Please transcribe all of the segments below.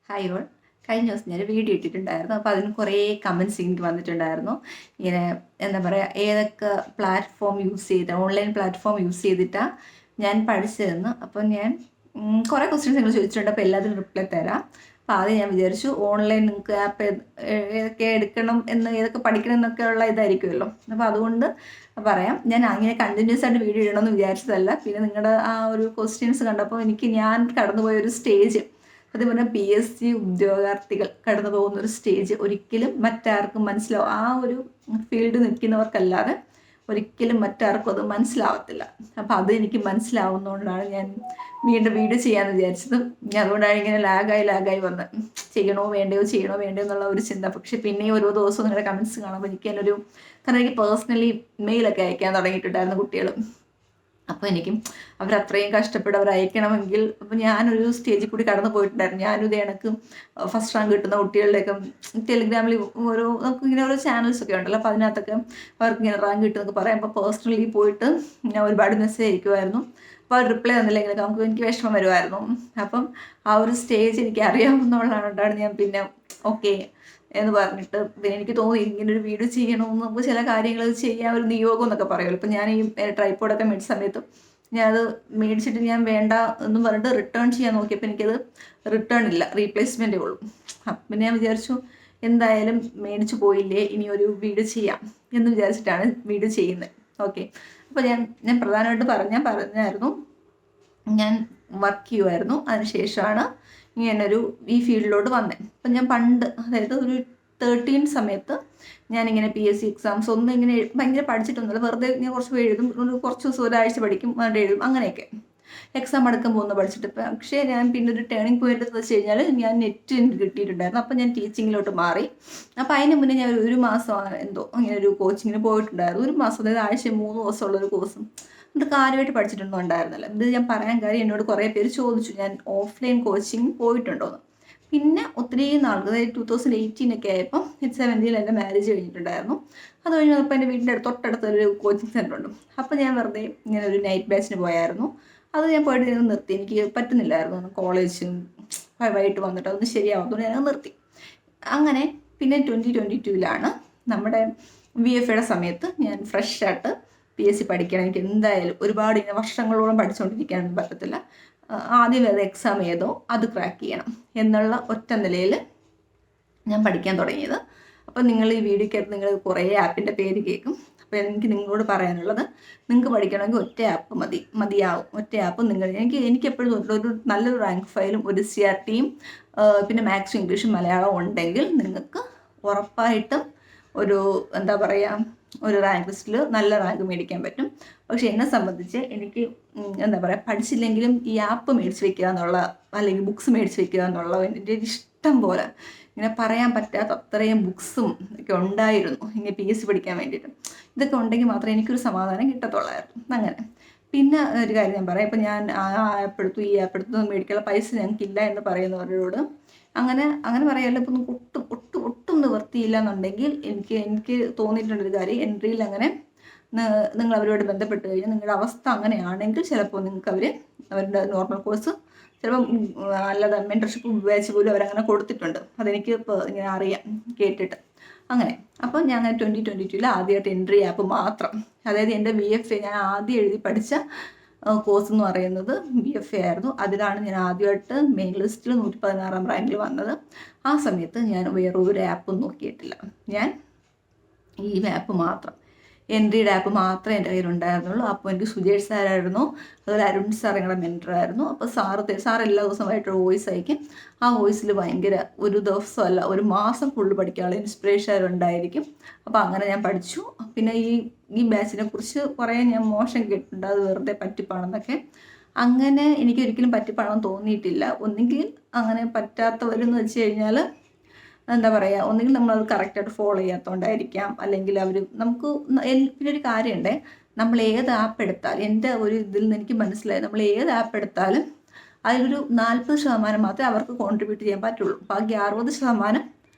Hi all. കഴിഞ്ഞ ദിവസം ഞാൻ വീഡിയോ ഇട്ടിട്ടുണ്ടായിരുന്നു. അപ്പോൾ അതിന് കുറേ കമൻറ്റ്സ് എനിക്ക് വന്നിട്ടുണ്ടായിരുന്നു. ഇങ്ങനെ എന്താ പറയുക, ഏതൊക്കെ പ്ലാറ്റ്ഫോം യൂസ് ചെയ്ത് ഓൺലൈൻ പ്ലാറ്റ്ഫോം യൂസ് ചെയ്തിട്ടാണ് ഞാൻ പഠിച്ചതെന്ന്. അപ്പോൾ ഞാൻ കുറേ ക്വസ്റ്റ്യൻസ് നിങ്ങൾ ചോദിച്ചിട്ടുണ്ട്. അപ്പോൾ എല്ലാത്തിനും റിപ്ലൈ തരാം. അപ്പോൾ ആദ്യം ഞാൻ വിചാരിച്ചു ഓൺലൈൻ നിങ്ങൾക്ക് ആപ്പ് ഏതൊക്കെ എടുക്കണം എന്ന്, ഏതൊക്കെ പഠിക്കണം എന്നൊക്കെ ഉള്ള ഇതായിരിക്കുമല്ലോ. അപ്പോൾ അതുകൊണ്ട് പറയാം. ഞാൻ അങ്ങനെ കണ്ടിന്യൂസ് ആയിട്ട് വീഡിയോ ഇടണമെന്ന് വിചാരിച്ചതല്ല. പിന്നെ നിങ്ങളുടെ ആ ഒരു ക്വസ്റ്റ്യൻസ് കണ്ടപ്പോൾ ഞാൻ കടന്നുപോയ ഒരു സ്റ്റേജ്, അതുപോലെ PSC ഉദ്യോഗാർത്ഥികൾ കടന്നു പോകുന്നൊരു സ്റ്റേജ് ഒരിക്കലും മറ്റാർക്കും മനസ്സിലാവും. ആ ഒരു ഫീൽഡ് നിൽക്കുന്നവർക്കല്ലാതെ ഒരിക്കലും മറ്റാർക്കും അത് മനസ്സിലാവത്തില്ല. അപ്പോൾ അത് എനിക്ക് മനസ്സിലാവുന്നതുകൊണ്ടാണ് ഞാൻ വീണ്ടും വീഡിയോ ചെയ്യാമെന്ന് വിചാരിച്ചത്. അതുകൊണ്ടാണ് ഇങ്ങനെ ലാഗായി വന്ന് ചെയ്യണോ വേണ്ടയോ എന്നുള്ള ഒരു ചിന്ത. പക്ഷെ പിന്നെയും ഓരോ ദിവസവും നിങ്ങളുടെ കമൻറ്റ്സ് കാണുമ്പോൾ കാരണം എനിക്ക് പേഴ്സണലി മെയിലൊക്കെ അയക്കാൻ തുടങ്ങിയിട്ടുണ്ടായിരുന്നു കുട്ടികൾ. അപ്പോൾ എനിക്കും അവരത്രയും കഷ്ടപ്പെട്ട് അവർ അയക്കണമെങ്കിൽ, അപ്പോൾ ഞാനൊരു സ്റ്റേജിൽ കൂടി കടന്നു പോയിട്ടുണ്ടായിരുന്നു. ഞാനും ഇതേ കണക്ക് ഫസ്റ്റ് റാങ്ക് കിട്ടുന്ന കുട്ടികളുടെയൊക്കെ ടെലിഗ്രാമിൽ നമുക്ക് ഇങ്ങനെ ഓരോ ചാനൽസൊക്കെ ഉണ്ടല്ലോ. അപ്പോൾ അതിനകത്തൊക്കെ അവർക്ക് ഇങ്ങനെ റാങ്ക് കിട്ടുമെന്നൊക്കെ പറയാം. അപ്പോൾ പേഴ്സണലി പോയിട്ട് ഞാൻ ഒരുപാട് മെസ്സേജ് അയക്കുമായിരുന്നു. അപ്പോൾ അവർ റിപ്ലൈ തന്നില്ലെങ്കിൽ എനിക്ക് വിഷമം വരുമായിരുന്നു. അപ്പം ആ ഒരു സ്റ്റേജ് എനിക്ക് അറിയാവുന്നതുകൊണ്ടാണ് ഞാൻ പിന്നെ ഓക്കെ എന്ന് പറഞ്ഞിട്ട് പിന്നെ എനിക്ക് തോന്നി ഇങ്ങനൊരു വീഡിയോ ചെയ്യണമെന്ന്. നമുക്ക് ചില കാര്യങ്ങൾ ചെയ്യാൻ ഒരു നിയോഗം എന്നൊക്കെ പറയുമല്ലോ. ഇപ്പം ഞാൻ ഈ ട്രൈപ്പോഡൊക്കെ മേടിച്ച സമയത്തും ഞാനത് മേടിച്ചിട്ട് ഞാൻ വേണ്ട എന്ന് പറഞ്ഞിട്ട് റിട്ടേൺ ചെയ്യാൻ നോക്കിയപ്പോൾ എനിക്കത് റിട്ടേൺ ഇല്ല, റീപ്ലേസ്മെൻറ്റേ ഉള്ളൂ. അപ്പം പിന്നെ ഞാൻ വിചാരിച്ചു എന്തായാലും മേടിച്ചു പോയില്ലേ, ഇനി ഒരു വീഡിയോ ചെയ്യാം എന്ന് വിചാരിച്ചിട്ടാണ് വീഡിയോ ചെയ്യുന്നത്. ഓക്കെ. അപ്പോൾ ഞാൻ പ്രധാനമായിട്ട് പറഞ്ഞായിരുന്നു ഞാൻ വർക്ക് ചെയ്യുമായിരുന്നു. അതിനുശേഷമാണ് ഇങ്ങനൊരു ഈ ഫീൽഡിലോട്ട് വന്നത്. അപ്പം ഞാൻ പണ്ട്, അതായത് ഒരു 13 സമയത്ത് ഞാനിങ്ങനെ PSC എക്സാംസ് ഒന്നും ഇങ്ങനെ ഭയങ്കര പഠിച്ചിട്ടൊന്നുമില്ല. വെറുതെ ഞാൻ കുറച്ച് എഴുതും, കുറച്ച് ദിവസം ഒരാഴ്ച പഠിക്കും, എന്നിട്ട് എഴുതും, അങ്ങനെയൊക്കെ എക്സാം അടക്കം പോകുന്ന പഠിച്ചിട്ട്. പക്ഷേ ഞാൻ പിന്നെ ഒരു ടേണിംഗ് പോയിന്റ് എന്ന് വെച്ച് കഴിഞ്ഞാൽ ഞാൻ നെറ്റ് എനിക്ക് കിട്ടിയിട്ടുണ്ടായിരുന്നു. അപ്പം ഞാൻ ടീച്ചിങ്ങിലോട്ട് മാറി. അപ്പോൾ അതിന് മുന്നേ ഞാൻ ഒരു മാസം എന്തോ ഇങ്ങനെ ഒരു കോച്ചിങ്ങിന് പോയിട്ടുണ്ടായിരുന്നു. ഒരു മാസം, അതായത് ആഴ്ച 3 ദിവസമുള്ളൊരു കോഴ്സും. ഇത് കാര്യമായിട്ട് പഠിച്ചിട്ടൊന്നും ഉണ്ടായിരുന്നില്ല. ഇത് ഞാൻ പറയാൻ കാര്യം, എന്നോട് കുറേ പേര് ചോദിച്ചു ഞാൻ ഓഫ്ലൈൻ കോച്ചിങ് പോയിട്ടുണ്ടോയെന്ന്. പിന്നെ ഒത്തിരി നാൾ, അതായത് 2018 ഒക്കെ ആയപ്പം 17 എൻ്റെ മാരേജ് കഴിഞ്ഞിട്ടുണ്ടായിരുന്നു. അത് കഴിഞ്ഞപ്പോൾ എൻ്റെ വീടിൻ്റെ തൊട്ടടുത്തൊരു കോച്ചിങ് സെൻ്റർ ഉണ്ട്. അപ്പോൾ ഞാൻ വെറുതെ ഇങ്ങനെ ഒരു നൈറ്റ് ബാച്ചിന് പോയായിരുന്നു. അത് ഞാൻ പോയിട്ട് നിർത്തി. എനിക്ക് പറ്റുന്നില്ലായിരുന്നു, കോളേജും വൈകിട്ട് വന്നിട്ട് അതൊന്നും ശരിയാവാത്തതുകൊണ്ട് ഞാനത് നിർത്തി. അങ്ങനെ പിന്നെ 2022 നമ്മുടെ VFAയുടെ സമയത്ത് ഞാൻ ഫ്രഷായിട്ട് PSC പഠിക്കണം. എനിക്ക് എന്തായാലും ഒരുപാട് ഇങ്ങനെ വർഷങ്ങളോളം പഠിച്ചുകൊണ്ടിരിക്കാനൊന്നും പറ്റത്തില്ല. ആദ്യം വേറെ എക്സാം ഏതോ അത് ക്രാക്ക് ചെയ്യണം എന്നുള്ള ഒറ്റ നിലയിൽ ഞാൻ പഠിക്കാൻ തുടങ്ങിയത്. അപ്പോൾ നിങ്ങൾ ഈ വീഡിയോക്കകത്ത് നിങ്ങൾ കുറേ ആപ്പിൻ്റെ പേര് കേൾക്കും. അപ്പോൾ എനിക്ക് നിങ്ങളോട് പറയാനുള്ളത്, നിങ്ങൾക്ക് പഠിക്കണമെങ്കിൽ ഒറ്റ ആപ്പ് മതിയാവും. ഒറ്റ ആപ്പ് എനിക്ക് എപ്പോഴും ഒരു നല്ലൊരു റാങ്ക് ഫയലും ഒരു CRTയും പിന്നെ മാത്സും ഇംഗ്ലീഷും മലയാളവും ഉണ്ടെങ്കിൽ നിങ്ങൾക്ക് ഉറപ്പായിട്ടും ഒരു എന്താ പറയുക, ഒരു റാങ്ക് ലിസ്റ്റിൽ നല്ല റാങ്ക് മേടിക്കാൻ പറ്റും. പക്ഷെ എന്നെ സംബന്ധിച്ച് എനിക്ക് എന്താ പറയുക, പഠിച്ചില്ലെങ്കിലും ഈ ആപ്പ് മേടിച്ച് വെക്കുക എന്നുള്ള, അല്ലെങ്കിൽ ബുക്സ് മേടിച്ച് വെക്കുക എന്നുള്ള എൻ്റെ ഇഷ്ടം പോലെ, ഇങ്ങനെ പറയാൻ പറ്റാത്ത അത്രയും ബുക്സും ഒക്കെ ഉണ്ടായിരുന്നു ഇങ്ങനെ PSC പഠിക്കാൻ വേണ്ടിയിട്ട്. ഇതൊക്കെ ഉണ്ടെങ്കിൽ മാത്രമേ എനിക്കൊരു സമാധാനം കിട്ടത്തുള്ളായിരുന്നു. അങ്ങനെ പിന്നെ ഒരു കാര്യം ഞാൻ പറയാം. ഇപ്പം ഞാൻ ആ ആപ്പ് എടുത്തു, ഈ ആപ്പ് എടുത്തു, മേടിക്കാനുള്ള പൈസ ഞങ്ങൾക്കില്ല എന്ന് പറയുന്നവരോട് അങ്ങനെ പറയാമല്ലോ. ഇപ്പം ഒട്ടും നിവൃത്തിയില്ല എന്നുണ്ടെങ്കിൽ എനിക്ക് തോന്നിയിട്ടുള്ളൊരു കാര്യം, എൻട്രിയിൽ അങ്ങനെ നിങ്ങൾ അവരോട് ബന്ധപ്പെട്ട് കഴിഞ്ഞാൽ നിങ്ങളുടെ അവസ്ഥ അങ്ങനെയാണെങ്കിൽ ചിലപ്പോൾ നിങ്ങൾക്ക് അവരുടെ നോർമൽ കോഴ്സ് ചിലപ്പം അല്ലാതെ മെൻറ്റർഷിപ്പ് ബാച്ച് പോലും അവരങ്ങനെ കൊടുത്തിട്ടുണ്ട്. അതെനിക്ക് ഇപ്പോൾ ഇങ്ങനെ അറിയാം കേട്ടിട്ട്. അങ്ങനെ അപ്പോൾ ഞാൻ 2022 ആദ്യമായിട്ട് എൻട്രി ആപ്പ് മാത്രം, അതായത് എൻ്റെ VFA ഞാൻ ആദ്യം എഴുതി പഠിച്ച കോഴ്സ് എന്ന് പറയുന്നത് VFA ആയിരുന്നു. അതിലാണ് ഞാൻ ആദ്യമായിട്ട് മെയിൻ ലിസ്റ്റിൽ 116ാം റാങ്കിൽ വന്നത്. ആ സമയത്ത് ഞാൻ വേറൊരു ആപ്പും നോക്കിയിട്ടില്ല. ഞാൻ ഈ ആപ്പ് മാത്രം, എൻട്രിയുടെ ആപ്പ് മാത്രമേ എൻ്റെ കയ്യിലുണ്ടായിരുന്നുള്ളൂ. അപ്പോൾ എനിക്ക് സുജേഷ് സാറായിരുന്നു, അതുപോലെ അരുൺ സാർ ഞങ്ങളുടെ മെൻറ്ററായിരുന്നു. അപ്പോൾ സാർ എല്ലാ ദിവസമായിട്ട് വോയിസ് അയക്കും. ആ വോയിസിൽ ഭയങ്കര ഒരു ദിവസമല്ല, ഒരു മാസം ഫുള്ള് പഠിക്കാനുള്ള ഇൻസ്പിറേഷൻ ഉണ്ടായിരിക്കും. അപ്പോൾ അങ്ങനെ ഞാൻ പഠിച്ചു. പിന്നെ ഈ ബാച്ചിനെ കുറിച്ച് കുറേ ഞാൻ മോശം കേട്ടിട്ടുണ്ട്, അത് വെറുതെ പറ്റിപ്പാണെന്നൊക്കെ. അങ്ങനെ എനിക്കൊരിക്കലും പറ്റിപ്പാണെന്ന് തോന്നിയിട്ടില്ല. ഒന്നുകിൽ അങ്ങനെ പറ്റാത്തവരെന്ന് വെച്ച് കഴിഞ്ഞാൽ എന്താ പറയുക, ഒന്നുകിൽ നമ്മളത് കറക്റ്റായിട്ട് ഫോളോ ചെയ്യാത്തതുകൊണ്ടായിരിക്കാം, അല്ലെങ്കിൽ നമുക്ക് പിന്നെ ഒരു കാര്യമുണ്ട്, നമ്മൾ ഏത് ആപ്പ് എടുത്താലും, എൻ്റെ ഒരു ഇതിൽ നിന്ന് എനിക്ക് മനസ്സിലായി, നമ്മൾ ഏത് ആപ്പ് എടുത്താലും അതിലൊരു 40% മാത്രമേ അവർക്ക് കോൺട്രിബ്യൂട്ട് ചെയ്യാൻ പറ്റുള്ളൂ. ബാക്കി 60%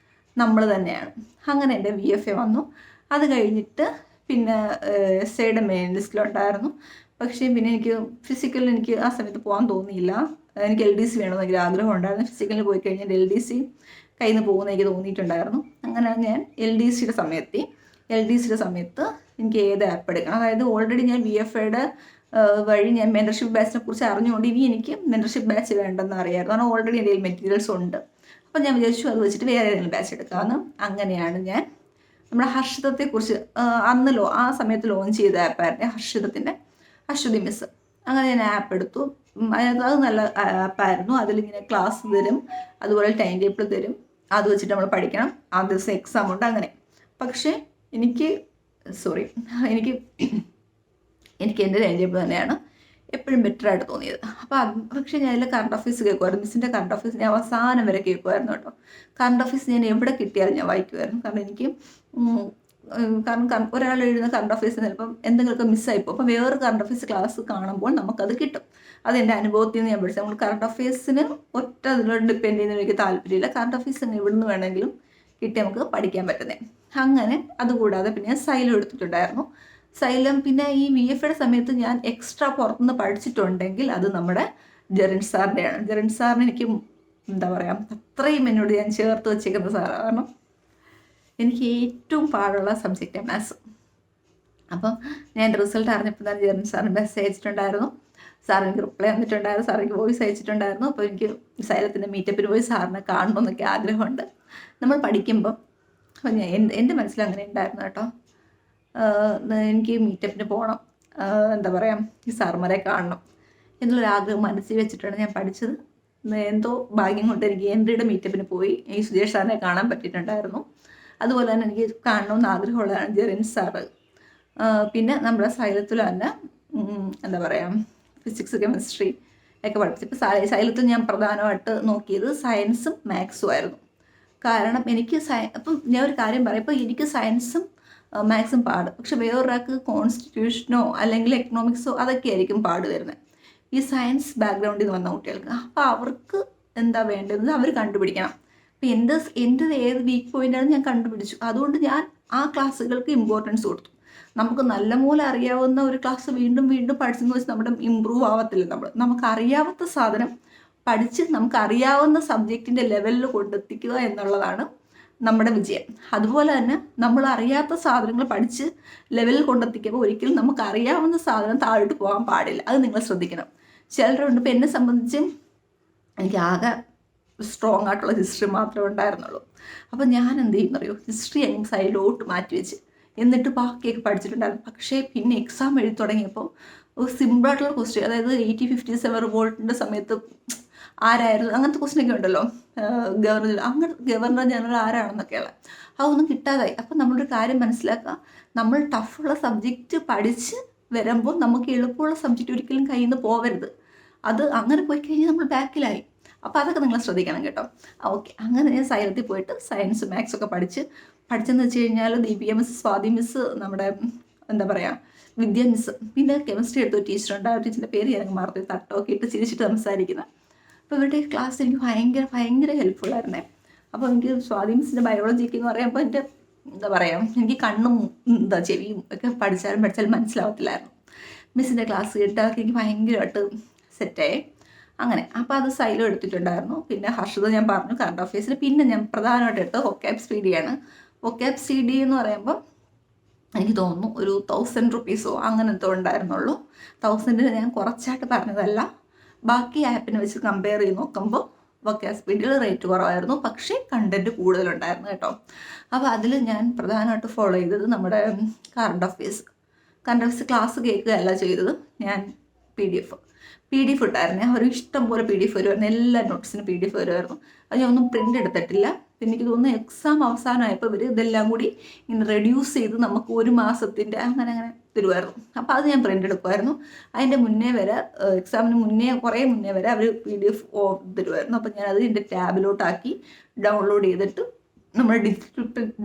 നമ്മൾ തന്നെയാണ്. അങ്ങനെ എൻ്റെ VFA വന്നു. അത് കഴിഞ്ഞിട്ട് പിന്നെ SIയുടെ മെയിൻ ലിസ്റ്റിലുണ്ടായിരുന്നു. പക്ഷേ പിന്നെ എനിക്ക് ഫിസിക്കലിൽ എനിക്ക് ആ സമയത്ത് പോകാൻ തോന്നിയില്ല. എനിക്ക് LDC വേണമെന്ന് ഭയങ്കര ആഗ്രഹം ഉണ്ടായിരുന്നു. ഫിസിക്കലിൽ പോയി കഴിഞ്ഞാൽ LDC കയ്യിൽ നിന്ന് പോകുന്ന എനിക്ക് തോന്നിയിട്ടുണ്ടായിരുന്നു. അങ്ങനെ ഞാൻ LDCയുടെ സമയത്ത് എനിക്ക് ഏത് ആപ്പ് എടുക്കണം, അതായത് ഓൾറെഡി ഞാൻ VFAയുടെ വഴി ഞാൻ മെൻറ്റർഷിപ്പ് ബാച്ചിനെ കുറിച്ച് അറിഞ്ഞുകൊണ്ട് ഇനി എനിക്ക് മെൻറ്റർഷിപ്പ് ബാച്ച് വേണ്ടെന്ന് അറിയാമായിരുന്നു. കാരണം ഓൾറെഡി എൻ്റെ കയ്യിൽ മെറ്റീരിയൽസ് ഉണ്ട്. അപ്പം ഞാൻ വിചാരിച്ചു അത് വെച്ചിട്ട് വേറെ ഏതെങ്കിലും ബാച്ച് എടുക്കാമെന്ന്. അങ്ങനെയാണ് ഞാൻ നമ്മുടെ ഹർഷിതത്തെക്കുറിച്ച് ആ സമയത്ത് ലോഞ്ച് ചെയ്ത ആപ്പായിരുന്നു ഹർഷിതത്തിൻ്റെ അശ്വതി മിസ്. അങ്ങനെ ഞാൻ ആപ്പ് എടുത്തു. അതിനകത്ത് അത് നല്ല ആപ്പായിരുന്നു. അതിലിങ്ങനെ ക്ലാസ് തരും, അതുപോലെ ടൈം ടേബിൾ തരും. അത് വെച്ചിട്ട് നമ്മൾ പഠിക്കണം. ആ ദിവസം എക്സാം ഉണ്ട്. അങ്ങനെ പക്ഷേ എനിക്ക് എൻ്റെ ടൈം ടേബിൾ തന്നെയാണ് എപ്പോഴും ബെറ്ററായിട്ട് തോന്നിയത്. പക്ഷേ ഞാൻ അതിൽ കറണ്ട് അഫയേഴ്സ് കേൾക്കുമായിരുന്നു. മിസ്സിൻ്റെ കറണ്ട് അഫയേഴ്സ് ഞാൻ അവസാനം വരെ കേൾക്കുമായിരുന്നു കേട്ടോ. കറണ്ട് അഫയേഴ്സ് ഞാൻ എവിടെ കിട്ടിയാലും ഞാൻ വായിക്കുമായിരുന്നു. കാരണം എനിക്ക് ഒരാൾ എഴുതുന്ന കറണ്ട് അഫയേഴ്സ് ചിലപ്പം എന്തെങ്കിലുമൊക്കെ മിസ്സായിപ്പോൾ അപ്പം വേറൊരു കറണ്ട് അഫയേഴ്സ് ക്ലാസ് കാണുമ്പോൾ നമുക്കത് കിട്ടും. അതെൻ്റെ അനുഭവത്തിൽ നിന്ന് ഞാൻ പഠിച്ചത്. നമ്മൾ കറണ്ട് അഫയേഴ്സിന് ഒറ്റ അതിലോട്ട് ഡിപ്പെൻഡ് ചെയ്യുന്ന എനിക്ക് താല്പര്യമില്ല. കറണ്ട് അഫയേഴ്സിന് എവിടെ നിന്ന് വേണമെങ്കിലും കിട്ടി നമുക്ക് പഠിക്കാൻ പറ്റുന്നത്. അങ്ങനെ അതുകൂടാതെ പിന്നെ ഞാൻ സൈലം എടുത്തിട്ടുണ്ടായിരുന്നു. സൈലം പിന്നെ ഈ VFAയുടെ സമയത്ത് ഞാൻ എക്സ്ട്രാ പുറത്തുനിന്ന് പഠിച്ചിട്ടുണ്ടെങ്കിൽ അത് നമ്മുടെ ജെറിൻ സാറിൻ്റെയാണ്. ജെറിൻ സാറിന് എനിക്ക് എന്താ പറയുക, അത്രയും എന്നോട് ഞാൻ ചേർത്ത് വെച്ചേക്കുന്ന സാറാണ്. കാരണം എനിക്ക് ഏറ്റവും പാടുള്ള സബ്ജക്റ്റാണ് മാത്സ്. അപ്പം ഞാൻ റിസൾട്ട് അറിഞ്ഞപ്പോൾ തന്നെ ജെറിൻ സാറിന് മെസ്സേജ് അയച്ചിട്ടുണ്ടായിരുന്നു. സാർ എനിക്ക് റിപ്ലൈ വന്നിട്ടുണ്ടായിരുന്നു. സാർ എനിക്ക് വോയിസ് അയച്ചിട്ടുണ്ടായിരുന്നു. അപ്പോൾ എനിക്ക് സൈലത്തിൻ്റെ മീറ്റപ്പിന് പോയി സാറിനെ കാണണമെന്നൊക്കെ ആഗ്രഹമുണ്ട്. നമ്മൾ പഠിക്കുമ്പം അപ്പം എൻ്റെ മനസ്സിൽ അങ്ങനെ ഉണ്ടായിരുന്നു കേട്ടോ. എനിക്ക് മീറ്റപ്പിന് പോകണം, എന്താ പറയുക, ഈ സാർമാരെ കാണണം എന്നുള്ളൊരാഗ്രഹം മനസ്സിൽ വെച്ചിട്ടാണ് ഞാൻ പഠിച്ചത്. എന്തോ ഭാഗ്യം കൊണ്ട് എനിക്ക് എൻട്രിയുടെ മീറ്റപ്പിന് പോയി ഈ സുജേഷ് സാറിനെ കാണാൻ പറ്റിയിട്ടുണ്ടായിരുന്നു. അതുപോലെ തന്നെ എനിക്ക് കാണണമെന്ന് ആഗ്രഹമുള്ളതാണ് ജെറിൻ സാറ്. പിന്നെ നമ്മുടെ സൈലത്തിൽ തന്നെ എന്താ പറയുക, ഫിസിക്സ് കെമിസ്ട്രി ഒക്കെ പഠിച്ചു. ഇപ്പോൾ സൈലത്തിൽ ഞാൻ പ്രധാനമായിട്ട് നോക്കിയത് സയൻസും മാത്സും ആയിരുന്നു. കാരണം എനിക്ക് അപ്പം ഞാൻ ഒരു കാര്യം പറയാം, ഇപ്പോൾ എനിക്ക് സയൻസും മാത്സും പാട്, പക്ഷെ വേറൊരാൾക്ക് കോൺസ്റ്റിറ്റ്യൂഷനോ അല്ലെങ്കിൽ എക്കണോമിക്സോ അതൊക്കെ ആയിരിക്കും പാട് വരുന്നത് ഈ സയൻസ് ബാക്ക്ഗ്രൗണ്ടിൽ നിന്ന് വന്ന കുട്ടികൾക്ക്. അപ്പോൾ അവർക്ക് എന്താ വേണ്ടതെന്ന് അവർ കണ്ടുപിടിക്കണം. അപ്പോൾ എൻ്റെ ഏത് വീക്ക് പോയിൻ്റാണെന്ന് ഞാൻ കണ്ടുപിടിച്ചു. അതുകൊണ്ട് ഞാൻ ആ ക്ലാസ്സുകൾക്ക് ഇമ്പോർട്ടൻസ് കൊടുത്തു. നമുക്ക് നല്ലപോലെ അറിയാവുന്ന ഒരു ക്ലാസ് വീണ്ടും വീണ്ടും പഠിച്ചെന്ന് വെച്ച് നമ്മുടെ ഇമ്പ്രൂവ് ആവത്തില്ല. നമുക്ക് അറിയാവുന്ന സാധനം പഠിച്ച് നമുക്ക് അറിയാവുന്ന സബ്ജക്റ്റിൻ്റെ ലെവലിൽ കൊണ്ടെത്തിക്കുക എന്നുള്ളതാണ് നമ്മുടെ വിജയം. അതുപോലെ തന്നെ നമ്മൾ അറിയാത്ത സാധനങ്ങൾ പഠിച്ച് ലെവലിൽ കൊണ്ടെത്തിക്കുമ്പോൾ ഒരിക്കലും നമുക്ക് അറിയാവുന്ന സാധനം താഴോട്ട് പോകാൻ പാടില്ല. അത് നിങ്ങൾ ശ്രദ്ധിക്കണം. ചിലരുണ്ട്, ഇപ്പോൾ എന്നെ സംബന്ധിച്ച് എനിക്ക് ആകെ സ്ട്രോങ് ആയിട്ടുള്ള ഹിസ്റ്ററി മാത്രമേ ഉണ്ടായിരുന്നുള്ളൂ. അപ്പോൾ ഞാൻ എന്ത് ചെയ്യുന്നറിയോ, ഹിസ്റ്ററി അങ്ങ് സൈഡിലോട്ട് മാറ്റി വെച്ച് എന്നിട്ട് ബാക്കിയൊക്കെ പഠിച്ചിട്ടുണ്ടായിരുന്നു. പക്ഷേ പിന്നെ എക്സാം എഴുതി തുടങ്ങിയപ്പോൾ സിമ്പിളായിട്ടുള്ള ക്വസ്റ്റ്യൻ, അതായത് 1857 റിവോൾട്ടിൻ്റെ സമയത്ത് ആരായിരുന്നു അങ്ങനത്തെ ക്വസ്റ്റ്യനൊക്കെ ഉണ്ടല്ലോ, ഗവർണർ ജനറൽ ആരാണെന്നൊക്കെയുള്ള അതൊന്നും കിട്ടാതായി. അപ്പം നമ്മളൊരു കാര്യം മനസ്സിലാക്കുക, നമ്മൾ ടഫുള്ള സബ്ജക്റ്റ് പഠിച്ച് വരുമ്പോൾ നമുക്ക് എളുപ്പമുള്ള സബ്ജക്റ്റ് ഒരിക്കലും കയ്യിൽ നിന്ന് പോകരുത്. അത് അങ്ങനെ പോയി കഴിഞ്ഞാൽ നമ്മൾ ബാക്കിലായി. അപ്പോൾ അതൊക്കെ നിങ്ങൾ ശ്രദ്ധിക്കണം കേട്ടോ. ഓക്കെ, അങ്ങനെ ഞാൻ സൈലത്തിൽ പോയിട്ട് സയൻസ് മാത്സ് ഒക്കെ പഠിച്ചെന്ന് വെച്ച് കഴിഞ്ഞാൽ ദീപിക മിസ്, സ്വാതി മിസ്, നമ്മുടെ എന്താ പറയുക വിദ്യ മിസ്, പിന്നെ കെമിസ്ട്രി എടുത്തൊരു ടീച്ചറുണ്ട്. ആ ടീച്ചറിൻ്റെ പേര് ഞാൻ മറന്നു, തട്ടമൊക്കെ ഇട്ട് ചിരിച്ചിട്ട് സംസാരിക്കുന്നത്. അപ്പോൾ ഇവരുടെ ക്ലാസ് എനിക്ക് ഭയങ്കര ഹെൽപ്ഫുള്ളായിരുന്നേ. അപ്പോൾ എനിക്ക് സ്വാതി മിസ്സിൻ്റെ ബയോളജിക്ക് എന്ന് പറയുമ്പോൾ എൻ്റെ എന്താ പറയുക, എനിക്ക് കണ്ണും ചെവിയും ഒക്കെ പഠിച്ചാലും മനസ്സിലാവത്തില്ലായിരുന്നു. മിസ്സിൻ്റെ ക്ലാസ് കേട്ട് അതൊക്കെ എനിക്ക് ഭയങ്കരമായിട്ട് സെറ്റായി. അങ്ങനെ അപ്പോൾ അത് സൈലം എടുത്തിട്ടുണ്ടായിരുന്നു. പിന്നെ ഹർഷിത ഞാൻ പറഞ്ഞു കറണ്ട് അഫയേഴ്സിൽ. പിന്നെ ഞാൻ പ്രധാനമായിട്ട് എടുത്തത് വൊക്കാബ് CD ആണ്. വൊക്കാബ് CD എന്ന് പറയുമ്പോൾ എനിക്ക് തോന്നുന്നു ഒരു 1000 റുപ്പീസോ അങ്ങനത്തെ ഉണ്ടായിരുന്നുള്ളൂ. 1000 ഞാൻ കുറച്ചായിട്ട് പറഞ്ഞതല്ല. ബാക്കി ആപ്പിനെ വെച്ച് കമ്പയർ ചെയ്ത് നോക്കുമ്പോൾ വൊക്കാബ് CDയിൽ റേറ്റ് കുറവായിരുന്നു, പക്ഷേ കണ്ടൻറ്റ് കൂടുതലുണ്ടായിരുന്നു കേട്ടോ. അപ്പോൾ അതിൽ ഞാൻ പ്രധാനമായിട്ട് ഫോളോ ചെയ്തത് നമ്മുടെ കറണ്ട് അഫയേഴ്സ് ക്ലാസ് കേൾക്കുകയല്ല ചെയ്തത്. ഞാൻ PDF ഇട്ടായിരുന്നേ. അവർ ഇഷ്ടം പോലെ PDF വരുമായിരുന്നു. എല്ലാ നോട്ട്സിനും PDF വരുമായിരുന്നു. അത് ഞാൻ ഒന്നും പ്രിൻ്റ് എടുത്തിട്ടില്ല. പിന്നെ എനിക്ക് തോന്നുന്നു എക്സാം അവസാനമായപ്പോൾ ഇവർ ഇതെല്ലാം കൂടി ഇങ്ങനെ റെഡ്യൂസ് ചെയ്ത് നമുക്ക് ഒരു മാസത്തിൻ്റെ അങ്ങനെ തരുമായിരുന്നു. അപ്പോൾ അത് ഞാൻ പ്രിൻ്റ് എടുക്കുമായിരുന്നു. അതിൻ്റെ മുന്നേ വരെ, എക്സാമിന് കുറേ മുന്നേ വരെ അവർ PDF തരുമായിരുന്നു. അപ്പോൾ ഞാനത് എൻ്റെ ടാബിലോട്ടാക്കി ഡൗൺലോഡ് ചെയ്തിട്ട് നമ്മൾ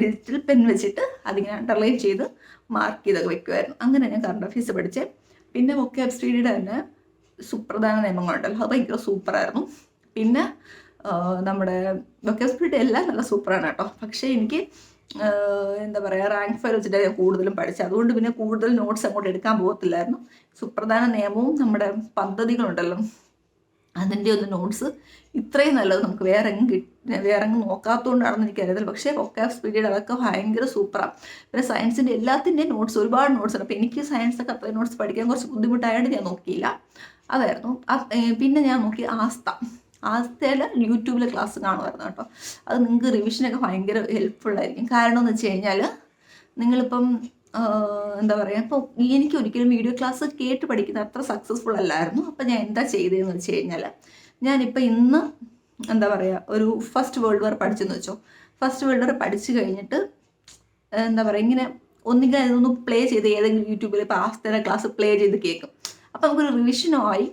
ഡിജിറ്റൽ പെൻ വെച്ചിട്ട് അതിങ്ങനെ അണ്ടർലൈൻ ചെയ്ത് മാർക്ക് ചെയ്തൊക്കെ വെക്കുമായിരുന്നു. അങ്ങനെ ഞാൻ കറണ്ട് അഫയേഴ്സ് പഠിച്ചത്. പിന്നെ വൊക്കാബ് CDയുടെ തന്നെ സുപ്രധാന നിയമങ്ങളുണ്ടല്ലോ, അത് ഭയങ്കര സൂപ്പറായിരുന്നു. പിന്നെ നമ്മുടെ വൊക്കാബ് CD എല്ലാം നല്ല സൂപ്പറാണ് കേട്ടോ. പക്ഷേ എനിക്ക് എന്താ പറയുക, റാങ്ക് ഫയൽ വെച്ചിട്ട് ഞാൻ കൂടുതലും പഠിച്ചത്. അതുകൊണ്ട് പിന്നെ കൂടുതൽ നോട്ട്സ് അങ്ങോട്ട് എടുക്കാൻ പോകത്തില്ലായിരുന്നു. സുപ്രധാന നിയമവും നമ്മുടെ പദ്ധതികളുണ്ടല്ലോ അതിൻ്റെ ഒന്ന് നോട്ട്സ് ഇത്രയും നല്ലത് നമുക്ക് വേറെ എങ്ങും നോക്കാത്തതുകൊണ്ടാണെന്ന് എനിക്കറിയത്തില്ല. പക്ഷേ വൊക്കാബ്സ് പീരീഡ് അതൊക്കെ ഭയങ്കര സൂപ്പറാണ്. പിന്നെ സയൻസിൻ്റെ എല്ലാത്തിൻ്റെയും നോട്ട്സ് ഒരുപാട് നോട്ട്സ് ഉണ്ട്. അപ്പോൾ എനിക്ക് സയൻസൊക്കെ അത്രയും നോട്ട്സ് പഠിക്കാൻ കുറച്ച് ബുദ്ധിമുട്ടായതുകൊണ്ട് ഞാൻ നോക്കിയില്ല. അതായിരുന്നു. പിന്നെ ഞാൻ നോക്കി ആസ്തയിൽ യൂട്യൂബിലെ ക്ലാസ് കാണുമായിരുന്നു കേട്ടോ. അത് നിങ്ങൾക്ക് റിവിഷനൊക്കെ ഭയങ്കര ഹെൽപ്ഫുള്ളായിരിക്കും. കാരണം എന്ന് വെച്ച് കഴിഞ്ഞാൽ നിങ്ങളിപ്പം എന്താ പറയുക, ഇപ്പോൾ എനിക്ക് ഒരിക്കലും വീഡിയോ ക്ലാസ് കേട്ട് പഠിക്കുന്നത് അത്ര സക്സസ്ഫുൾ അല്ലായിരുന്നു. അപ്പോൾ ഞാൻ എന്താ ചെയ്തതെന്ന് വെച്ച് കഴിഞ്ഞാൽ, ഞാനിപ്പോൾ ഇന്ന് എന്താ പറയുക ഒരു ഫസ്റ്റ് വേൾഡ് വാർ പഠിച്ചെന്ന് വെച്ചോ. ഫസ്റ്റ് വേൾഡ് വാർ പഠിച്ചു കഴിഞ്ഞിട്ട് എന്താ പറയുക ഇങ്ങനെ ഒന്നുകിൽ അതൊന്ന് പ്ലേ ചെയ്ത് ഏതെങ്കിലും യൂട്യൂബിൽ ഇപ്പോൾ ആസ്തയുടെ ക്ലാസ് പ്ലേ ചെയ്ത് കേൾക്കും. അപ്പോൾ നമുക്കൊരു റിവിഷനുമായി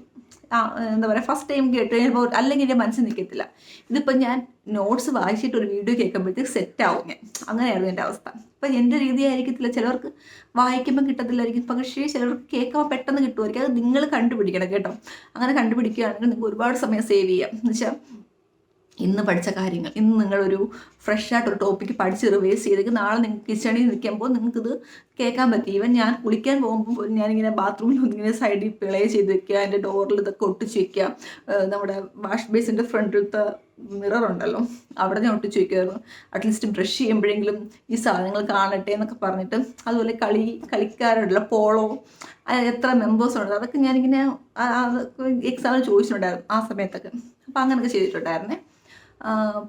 എന്താ പറയുക ഫസ്റ്റ് ടൈം കേട്ട് കഴിയുമ്പോൾ അല്ലെങ്കിൽ എൻ്റെ മനസ്സിൽ നിൽക്കത്തില്ല. ഇതിപ്പോൾ ഞാൻ നോട്ട്സ് വായിച്ചിട്ട് ഒരു വീഡിയോ കേൾക്കുമ്പോഴത്തേക്ക് സെറ്റാവും ഞാൻ. അങ്ങനെയായിരുന്നു എൻ്റെ അവസ്ഥ. അപ്പോൾ എൻ്റെ രീതി ആയിരിക്കത്തില്ല, ചിലവർക്ക് വായിക്കുമ്പോൾ കിട്ടത്തില്ലായിരിക്കും, പക്ഷേ ചിലവർക്ക് കേൾക്കുമ്പോൾ പെട്ടെന്ന് കിട്ടുമായിരിക്കും. അത് നിങ്ങൾ കണ്ടുപിടിക്കണം കേട്ടോ. അങ്ങനെ കണ്ടുപിടിക്കുകയാണെങ്കിൽ നിങ്ങൾക്ക് ഒരുപാട് സമയം സേവ് ചെയ്യാം. എന്ന് വെച്ചാൽ ഇന്ന് പഠിച്ച കാര്യങ്ങൾ ഇന്ന് നിങ്ങളൊരു ഫ്രഷ് ആയിട്ടൊരു ടോപ്പിക്ക് പഠിച്ച് റിവൈസ് ചെയ്തേക്ക് നാളെ നിങ്ങൾക്ക് കിച്ചണിൽ നിൽക്കുമ്പോൾ നിങ്ങൾക്കിത് കേൾക്കാൻ പറ്റും. ഈവൻ ഞാൻ കുളിക്കാൻ പോകുമ്പോൾ ഞാനിങ്ങനെ ബാത്റൂമിൽ ഒന്നിങ്ങനെ സൈഡിൽ പ്ലേ ചെയ്ത് വെക്കുക, എൻ്റെ ഡോറിൽ ഇതൊക്കെ ഒട്ടിച്ച് വെക്കുക. നമ്മുടെ വാഷ് ബേസിൻ്റെ ഫ്രണ്ടിലത്തെ മിററുണ്ടല്ലോ അവിടെ ഞാൻ ഒട്ടിച്ച് വയ്ക്കുമായിരുന്നു. അറ്റ്ലീസ്റ്റ് ബ്രഷ് ചെയ്യുമ്പോഴെങ്കിലും ഈ സാധനങ്ങൾ കാണട്ടെ എന്നൊക്കെ പറഞ്ഞിട്ട്. അതുപോലെ കളിക്കാരുണ്ടല്ലോ പോളോ, എത്ര മെമ്പേഴ്സ് ഉണ്ട് അതൊക്കെ ഞാനിങ്ങനെ എക്സാമിന് ചോദിച്ചിട്ടുണ്ടായിരുന്നു ആ സമയത്തൊക്കെ. അപ്പോൾ അങ്ങനെയൊക്കെ ചെയ്തിട്ടുണ്ടായിരുന്നേ.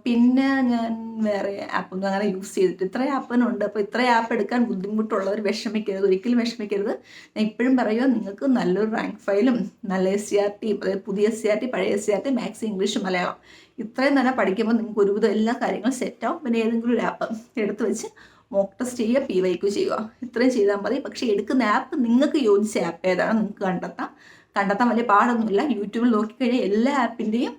പിന്നെ ഞാൻ വേറെ ആപ്പൊന്നും അങ്ങനെ യൂസ് ചെയ്തിട്ട് ഇത്ര ആപ്പിനുണ്ട്. അപ്പോൾ ഇത്ര ആപ്പ് എടുക്കാൻ ബുദ്ധിമുട്ടുള്ളവർ വിഷമിക്കരുത്, ഒരിക്കലും വിഷമിക്കരുത്. ഞാൻ ഇപ്പോഴും പറയുക, നിങ്ങൾക്ക് നല്ലൊരു റാങ്ക് ഫയലും നല്ല SCRT, അതായത് പുതിയ SCRT പഴയ SCRT മാത്സ് ഇംഗ്ലീഷ് മലയാളം ഇത്രയും തന്നെ പഠിക്കുമ്പോൾ നിങ്ങൾക്ക് ഒരുവിധം എല്ലാ കാര്യങ്ങളും സെറ്റാവും. പിന്നെ ഏതെങ്കിലും ഒരു ആപ്പ് എടുത്ത് വെച്ച് മോക്ക് ടെസ്റ്റ് ചെയ്യുക, PYQ ചെയ്യുക, ഇത്രയും ചെയ്താൽ മതി. പക്ഷേ എടുക്കുന്ന ആപ്പ് നിങ്ങൾക്ക് യോജിച്ച ആപ്പ് ഏതാണ് നിങ്ങൾക്ക് കണ്ടെത്താൻ വലിയ പാടൊന്നുമില്ല. യൂട്യൂബിൽ നോക്കിക്കഴിഞ്ഞാൽ എല്ലാ ആപ്പിൻ്റെയും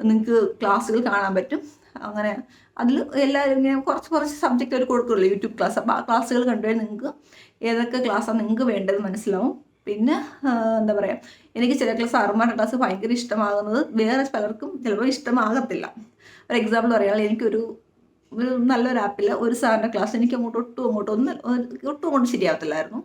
നിങ്ങൾക്ക് ക്ലാസ്സുകൾ കാണാൻ പറ്റും. അങ്ങനെ അതിൽ എല്ലാവരും ഇങ്ങനെ കുറച്ച് സബ്ജക്റ്റ് അവർ കൊടുക്കുള്ളൂ യൂട്യൂബ് ക്ലാസ്. അപ്പോൾ ആ ക്ലാസ്സുകൾ കണ്ടുകഴിഞ്ഞാൽ നിങ്ങൾക്ക് ഏതൊക്കെ ക്ലാസ്സാണ് നിങ്ങൾക്ക് വേണ്ടത് മനസ്സിലാവും. പിന്നെ എന്താ പറയുക, എനിക്ക് ചില സാറുമാരുടെ ക്ലാസ് ഭയങ്കര ഇഷ്ടമാകുന്നത് വേറെ പലർക്കും ചിലപ്പോൾ ഇഷ്ടമാകത്തില്ല. ഒരു എക്സാമ്പിൾ പറയുകയാണെങ്കിൽ എനിക്കൊരു നല്ലൊരു ആപ്പിൽ ഒരു സാറിൻ്റെ ക്ലാസ് എനിക്ക് ഒട്ടും അങ്ങോട്ട് ശരിയാവത്തില്ലായിരുന്നു.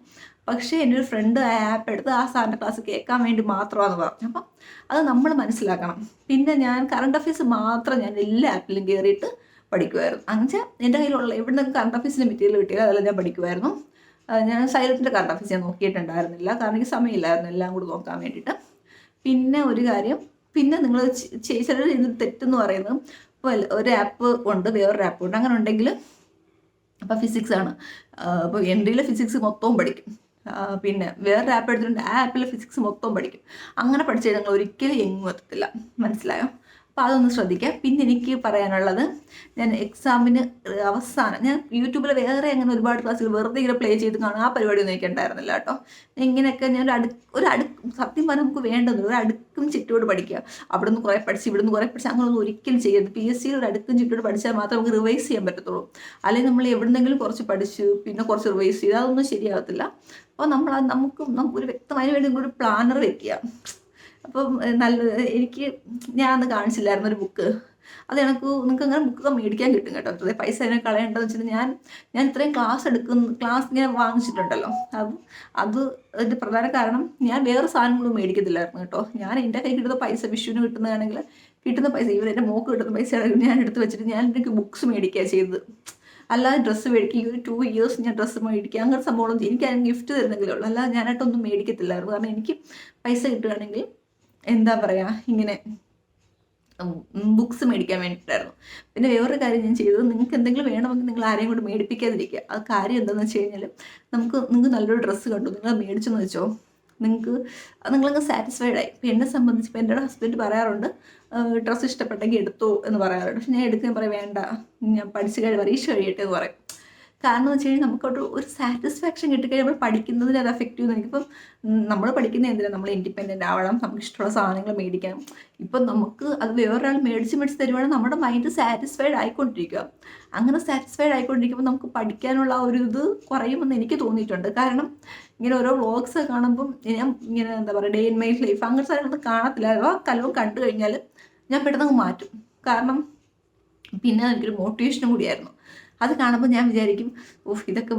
പക്ഷേ എൻ്റെ ഒരു ഫ്രണ്ട് ആ ആപ്പ് എടുത്ത് ആ സാറിൻ്റെ ക്ലാസ് കേൾക്കാൻ വേണ്ടി മാത്രമാണെന്ന് പറഞ്ഞു. അപ്പം അത് നമ്മൾ മനസ്സിലാക്കണം. പിന്നെ ഞാൻ കറണ്ട് അഫയേഴ്സ് മാത്രം ഞാൻ എല്ലാ ആപ്പിലും കയറിയിട്ട് പഠിക്കുമായിരുന്നു. എന്നുവെച്ചാൽ എൻ്റെ കയ്യിലുള്ള എവിടെ നിന്ന് കറണ്ട് അഫയേഴ്സിൻ്റെ മെറ്റീരിയൽ കിട്ടിയാലും അതെല്ലാം ഞാൻ പഠിക്കുമായിരുന്നു. ഞാൻ സൈലൻറ്റിൻ്റെ കറണ്ട് അഫയേഴ്സ് ഞാൻ നോക്കിയിട്ടുണ്ടായിരുന്നില്ല, കാരണം എനിക്ക് സമയമില്ലായിരുന്നു എല്ലാം കൂടി നോക്കാൻ വേണ്ടിയിട്ട്. പിന്നെ ഒരു കാര്യം, പിന്നെ നിങ്ങൾ ചിലർ ചെയ്യുന്ന തെറ്റെന്ന് പറയുന്നത്, ഇപ്പോൾ ഒരു ആപ്പ് ഉണ്ട് വേറൊരു ആപ്പ് ഉണ്ട്, അങ്ങനെ ഉണ്ടെങ്കിൽ അപ്പോൾ ഫിസിക്സാണ്, അപ്പോൾ എൻട്രിയിൽ ഫിസിക്സ് മൊത്തവും പഠിക്കും. പിന്നെ വേറൊരു ആപ്പ് എടുത്തിട്ടുണ്ട്, ആ ആപ്പിൽ ഫിസിക്സ് മൊത്തവും പഠിക്കും. അങ്ങനെ പഠിച്ചു കഴിഞ്ഞാൽ ഒരിക്കലും എങ്ങും എത്തത്തില്ല. മനസ്സിലായോ? അപ്പോൾ അതൊന്ന് ശ്രദ്ധിക്കാം. പിന്നെ എനിക്ക് പറയാനുള്ളത്, ഞാൻ എക്സാമിന് അവസാനം ഞാൻ യൂട്യൂബിൽ വേറെ അങ്ങനെ ഒരുപാട് ക്ലാസ്സുകൾ വെറുതെ ഇങ്ങനെ പ്ലേ ചെയ്ത് കാണും, ആ പരിപാടിയൊന്നും എനിക്ക് ഉണ്ടായിരുന്നില്ല കേട്ടോ. ഇങ്ങനെയൊക്കെ ഞാൻ സത്യം പറഞ്ഞാൽ നമുക്ക് വേണ്ടത് ഒരു അടുക്കും ചിട്ടോട് പഠിക്കുക. അവിടെ നിന്ന് കുറേ പഠിച്ച് ഇവിടെ നിന്ന് കുറേ പഠിച്ച് അങ്ങനെയൊന്നും ഒരിക്കലും ചെയ്യരുത്. PSC ഒരു അടുക്കും ചിട്ടോട് പഠിച്ചാൽ മാത്രമേ നമുക്ക് റിവൈസ് ചെയ്യാൻ പറ്റത്തുള്ളൂ. അല്ലെങ്കിൽ നമ്മൾ എവിടെന്നെങ്കിലും കുറച്ച് പഠിച്ചു പിന്നെ കുറച്ച് റിവൈസ് ചെയ്ത് അതൊന്നും ശരിയാകത്തില്ല. അപ്പോൾ നമുക്ക് ഒരു വ്യക്തമായി വേണ്ടി ഒരു പ്ലാനർ വെക്കുക. അപ്പം ഞാൻ അന്ന് കാണിച്ചില്ലായിരുന്നു ഒരു ബുക്ക്, അത് നിങ്ങൾക്ക് അങ്ങനെ ബുക്കൊക്കെ മേടിക്കാൻ കിട്ടും കേട്ടോ. അത്രയും പൈസ അതിനെ കളയേണ്ടതെന്ന് വെച്ചിട്ട് ഞാൻ ഇത്രയും ക്ലാസ് ഇങ്ങനെ വാങ്ങിച്ചിട്ടുണ്ടല്ലോ. അത് അതിൻ്റെ പ്രധാന കാരണം ഞാൻ വേറെ സാധനങ്ങളൊന്നും മേടിക്കത്തില്ലായിരുന്നു കേട്ടോ. ഞാൻ എൻ്റെ കൈ കിട്ടുന്ന പൈസ, വിഷുവിന് കിട്ടുന്നതാണെങ്കിൽ കിട്ടുന്ന പൈസ, ഇവർ എൻ്റെ മോക്ക് കിട്ടുന്ന പൈസ ആണെങ്കിൽ ഞാൻ എടുത്ത് വെച്ചിട്ട് ഞാൻ എനിക്ക് ബുക്സ് മേടിക്കുക ചെയ്തത്. അല്ലാതെ ഡ്രസ്സ് മേടിക്കുക, ഈ ഒരു 2 years ഞാൻ ഡ്രസ്സ് മേടിക്കുക അങ്ങനെ സംഭവങ്ങളൊന്നും എനിക്ക് അതിന് ഗിഫ്റ്റ് തരുന്നെങ്കിലേ ഉള്ളൂ. അല്ലാതെ ഞാനായിട്ടൊന്നും മേടിക്കത്തില്ലായിരുന്നു. കാരണം എനിക്ക് പൈസ കിട്ടുകയാണെങ്കിൽ എന്താ പറയുക ഇങ്ങനെ ബുക്സ് മേടിക്കാൻ വേണ്ടിയിട്ടായിരുന്നു. പിന്നെ വേറൊരു കാര്യം ഞാൻ ചെയ്തത്, നിങ്ങൾക്ക് എന്തെങ്കിലും വേണമെങ്കിൽ നിങ്ങൾ ആരെയും കൊണ്ട് മേടിപ്പിക്കാതിരിക്കുക. അത് കാര്യം എന്താണെന്ന് വെച്ച് കഴിഞ്ഞാൽ, നിങ്ങൾക്ക് നല്ലൊരു ഡ്രസ്സ് കണ്ടു, നിങ്ങൾ മേടിച്ചെന്ന് വെച്ചോ, നിങ്ങളങ്ങ് സാറ്റിസ്ഫൈഡ് ആയി. ഇപ്പോൾ എന്നെ സംബന്ധിച്ച് ഇപ്പോൾ എൻ്റെ ഹസ്ബൻഡ് പറയാറുണ്ട്, ഡ്രസ്സ് ഇഷ്ടപ്പെട്ടെങ്കിൽ എടുത്തോ എന്ന് പറയാറുണ്ട്. പക്ഷെ ഞാൻ എടുക്കാൻ പറയും വേണ്ട, ഞാൻ പരീക്ഷ കഴിയട്ടെ എന്ന് പറയും. കാരണം എന്ന് വെച്ച് കഴിഞ്ഞാൽ നമുക്കൊരു സാറ്റിസ്ഫാക്ഷൻ കിട്ടിക്കഴിഞ്ഞാൽ നമ്മൾ പഠിക്കുന്നതിന് അത് എഫക്റ്റ് ചെയ്യുന്നു. എനിക്കിപ്പം നമ്മൾ പഠിക്കുന്ന എന്തിനാണ്, നമ്മൾ ഇൻഡിപെൻഡൻ്റ് ആവണം, നമുക്ക് ഇഷ്ടമുള്ള സാധനങ്ങൾ മേടിക്കണം. ഇപ്പം നമുക്ക് അത് വേറൊരാൾ മേടിച്ച് തരുവാണെങ്കിൽ നമ്മുടെ മൈൻഡ് സാറ്റിസ്ഫൈഡ് ആയിക്കൊണ്ടിരിക്കുക. അങ്ങനെ സാറ്റിസ്ഫൈഡ് ആയിക്കൊണ്ടിരിക്കുമ്പോൾ നമുക്ക് പഠിക്കാനുള്ള ഒരു ഇത് കുറയുമെന്ന് എനിക്ക് തോന്നിയിട്ടുണ്ട്. കാരണം ഇങ്ങനെ ഓരോ വ്ളോഗ്സ് കാണുമ്പം ഞാൻ ഇങ്ങനെ എന്താ പറയുക ഡേ ഇൻ മൈ ലൈഫ് അങ്ങനത്തെ സാധനങ്ങളൊന്നും കാണത്തില്ല. അഥവാ കലവും കണ്ടു കഴിഞ്ഞാൽ ഞാൻ പെട്ടെന്ന് മാറ്റും. കാരണം പിന്നെ എനിക്കൊരു മോട്ടിവേഷനും കൂടിയായിരുന്നു. അത് കാണുമ്പോൾ ഞാൻ വിചാരിക്കും, ഇതൊക്കെ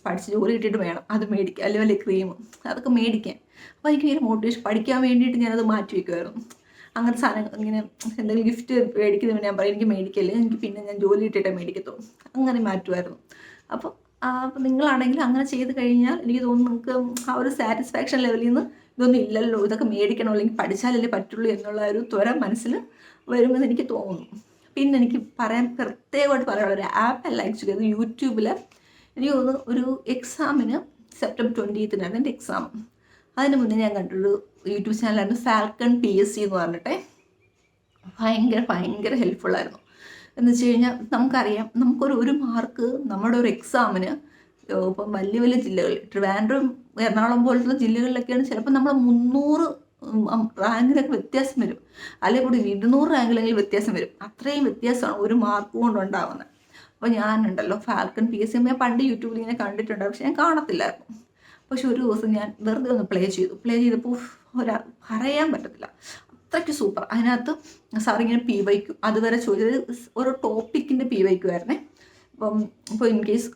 പഠിച്ച് ജോലി കിട്ടിയിട്ട് വേണം അത് മേടിക്കുക, അല്ലെങ്കിൽ ക്രീം അതൊക്കെ മേടിക്കാൻ. അപ്പോൾ എനിക്ക് ഭയങ്കര മോട്ടിവേഷൻ, പഠിക്കാൻ വേണ്ടിയിട്ട് ഞാനത് മാറ്റി വയ്ക്കുമായിരുന്നു. അങ്ങനത്തെ സാധനം ഇങ്ങനെ എന്തെങ്കിലും ഗിഫ്റ്റ് മേടിക്കുന്നതിന് ഞാൻ പറയും എനിക്ക് മേടിക്കല്ലേ, എനിക്ക് പിന്നെ ഞാൻ ജോലി ഇട്ടിട്ടേ മേടിക്കത്തുള്ളൂ, അങ്ങനെ മാറ്റുമായിരുന്നു. അപ്പോൾ അപ്പോൾ നിങ്ങളാണെങ്കിൽ അങ്ങനെ ചെയ്ത് കഴിഞ്ഞാൽ എനിക്ക് തോന്നുന്നു നിങ്ങൾക്ക് ആ ഒരു സാറ്റിസ്ഫാക്ഷൻ ലെവലിൽ നിന്ന് ഇതൊന്നും ഇല്ലല്ലോ, ഇതൊക്കെ മേടിക്കണോ അല്ലെങ്കിൽ പഠിച്ചാലല്ലേ പറ്റുള്ളൂ എന്നുള്ള ഒരു ത്വര മനസ്സിൽ വരുമെന്ന് എനിക്ക് തോന്നുന്നു. പിന്നെ എനിക്ക് പ്രത്യേകമായിട്ട് പറയാനുള്ള ഒരു ആപ്പല്ല ആക്ച്വലി, അത് യൂട്യൂബിൽ എനിക്ക് തോന്നുന്നു ഒരു എക്സാമിന് സെപ്റ്റംബർ 20th എൻ്റെ എക്സാം. അതിന് മുന്നേ ഞാൻ കണ്ടൊരു യൂട്യൂബ് ചാനലായിരുന്നു ഫാൽക്കൺ PSC എന്ന് പറഞ്ഞിട്ട്. ഭയങ്കര ഹെൽപ്ഫുള്ളായിരുന്നു. എന്ന് വെച്ച് കഴിഞ്ഞാൽ നമുക്കറിയാം, ഒരു മാർക്ക് നമ്മുടെ ഒരു എക്സാമിന് ഇപ്പം വലിയ ജില്ലകൾ ട്രിവാൻഡ്രം എറണാകുളം പോലത്തെ ജില്ലകളിലൊക്കെയാണ് ചിലപ്പോൾ നമ്മൾ 300 റാങ്കിലൊക്കെ വ്യത്യാസം വരും, അല്ലെങ്കിൽ കൂടി 200 റാങ്കിലെങ്കിലും വ്യത്യാസം വരും. അത്രയും വ്യത്യാസമാണ് ഒരു മാർക്ക് കൊണ്ടുണ്ടാകുന്നത്. അപ്പോൾ ഞാനുണ്ടല്ലോ ഫാൽക്കൺ PSC ഞാൻ പണ്ട് യൂട്യൂബിൽ ഇങ്ങനെ കണ്ടിട്ടുണ്ട്, പക്ഷെ ഞാൻ കാണത്തില്ലായിരുന്നു. പക്ഷെ ഒരു ദിവസം ഞാൻ വെറുതെ ഒന്ന് പ്ലേ ചെയ്തപ്പോൾ പറയാൻ പറ്റത്തില്ല, അത്രയ്ക്ക് സൂപ്പർ. അതിനകത്ത് സാറിങ്ങനെ PYQ അതുവരെ ചോദിച്ചത് ഒരു ടോപ്പിക്കിൻ്റെ PYQ ആയിരുന്നേ. ഇപ്പോൾ ഇൻ കേസ്